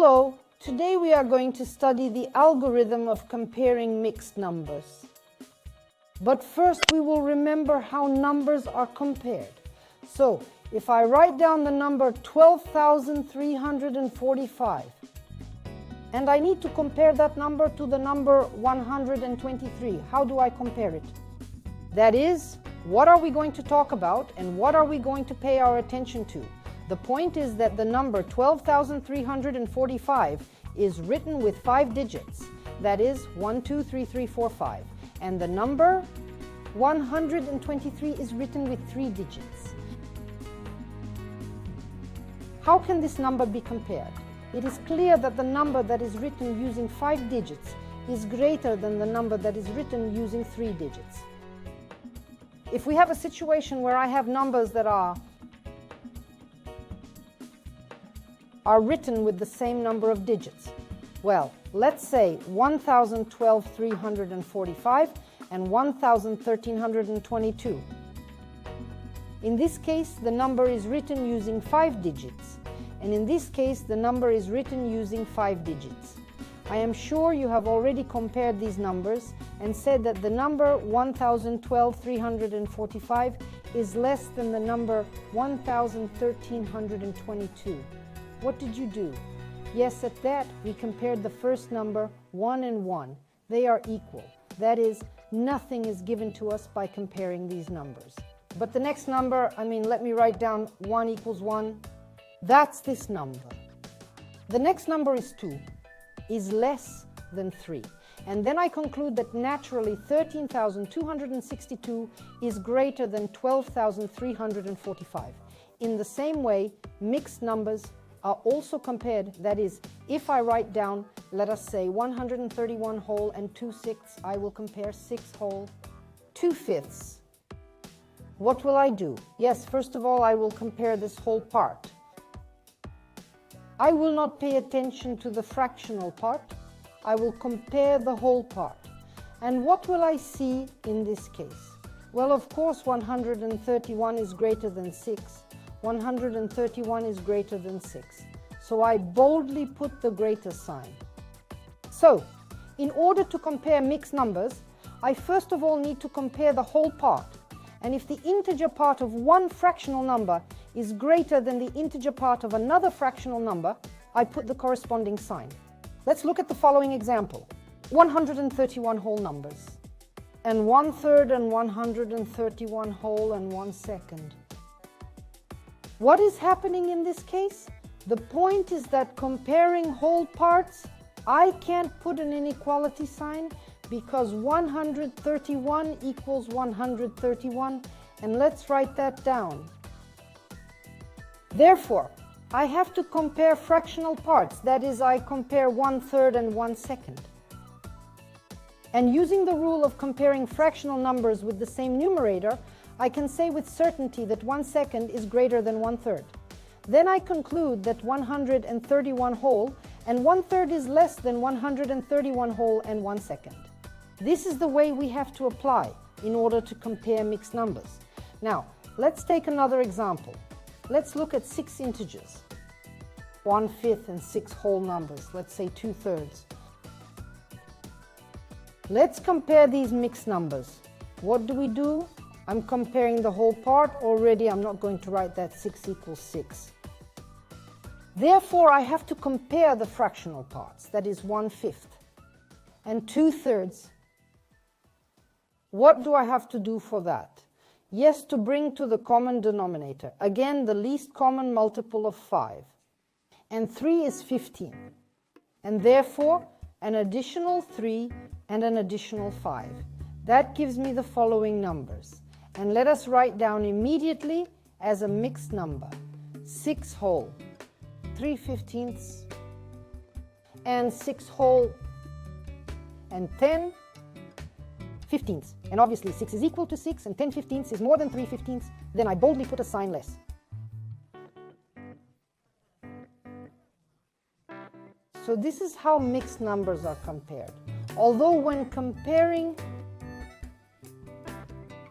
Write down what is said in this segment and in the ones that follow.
Hello, today we are going to study the algorithm of comparing mixed numbers. But first we will remember how numbers are compared. So, if I write down the number 12,345, and I need to compare that number to the number 123, how do I compare it? That is, what are we going to talk about and what are we going to pay our attention to? The point is that the number 12,345 is written with 5 digits. That is 1, 2, 3, 3, 4, 5. And the number 123 is written with 3 digits. How can this number be compared? It is clear that the number that is written using 5 digits is greater than the number that is written using 3 digits. If we have a situation where I have numbers that are written with the same number of digits, well, let's say 1,012,345 and 1,1322. In this case, the number is written using 5 digits, and in this case, the number is written using 5 digits. I am sure you have already compared these numbers and said that the number 1,012,345 is less than the number 1,1322. What did you do? Yes, at that, we compared the first number 1 and 1. They are equal. That is, nothing is given to us by comparing these numbers. But the next number, let me write down 1 equals 1. That's this number. The next number is 2, is less than 3. And then I conclude that naturally 13,262 is greater than 12,345. In the same way, mixed numbers are also compared. That is, if I write down, let us say 131 whole and 2/6, I will compare 6 whole, 2/5. What will I do? Yes, first of all, I will compare this whole part. I will not pay attention to the fractional part. I will compare the whole part. And what will I see in this case? Well, of course, 131 is greater than 6. 131 is greater than 6. So I boldly put the greater sign. So, in order to compare mixed numbers, I first of all need to compare the whole part. And if the integer part of one fractional number is greater than the integer part of another fractional number, I put the corresponding sign. Let's look at the following example. 131 whole numbers, and 1/3 and 131 whole and 1/2. What is happening in this case? The point is that comparing whole parts, I can't put an inequality sign because 131 equals 131, and let's write that down. Therefore, I have to compare fractional parts, that is, I compare 1/3 and 1/2. And using the rule of comparing fractional numbers with the same numerator, I can say with certainty that 1/2 is greater than 1/3. Then I conclude that 131 whole and 1/3 is less than 131 whole and 1/2. This is the way we have to apply in order to compare mixed numbers. Now, let's take another example. Let's look at 6 integers. 1/5 and 6 whole numbers, let's say 2/3. Let's compare these mixed numbers. What do? I'm comparing the whole part. Already I'm not going to write that 6 equals 6. Therefore, I have to compare the fractional parts, that is 1/5 and 2/3. What do I have to do for that? Yes, to bring to the common denominator. Again, the least common multiple of 5. And 3 is 15. And therefore, an additional 3 and an additional 5. That gives me the following numbers. And let us write down immediately as a mixed number. 6 whole, 3/15, and 6 whole, and 10/15. And obviously 6 is equal to 6, and 10/15 is more than 3/15. Then I boldly put a sign less. So this is how mixed numbers are compared. Although when comparing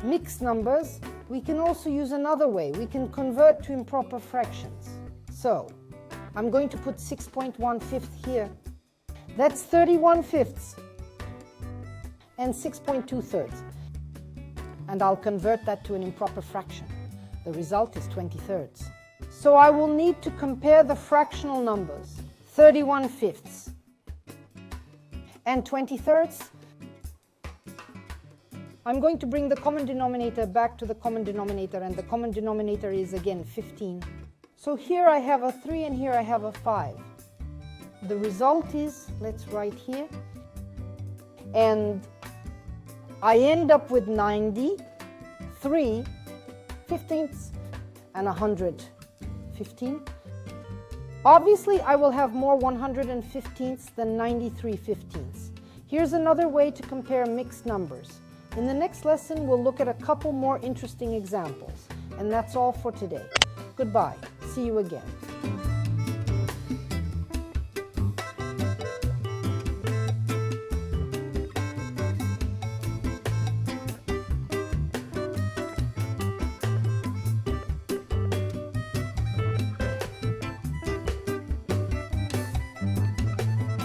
mixed numbers, we can also use another way. We can convert to improper fractions. So, I'm going to put 6.1/5 here. That's 31/5 and 6.2/3. And I'll convert that to an improper fraction. The result is 20/3. So I will need to compare the fractional numbers, 31/5 and 20/3. I'm going to bring the common denominator back to the common denominator, and the common denominator is again 15. So here I have a 3 and here I have a 5. The result is, let's write here, and I end up with 93/15 and 115. Obviously, I will have more 115ths than 93/15. Here's another way to compare mixed numbers. In the next lesson, we'll look at a couple more interesting examples. And that's all for today. Goodbye. See you again.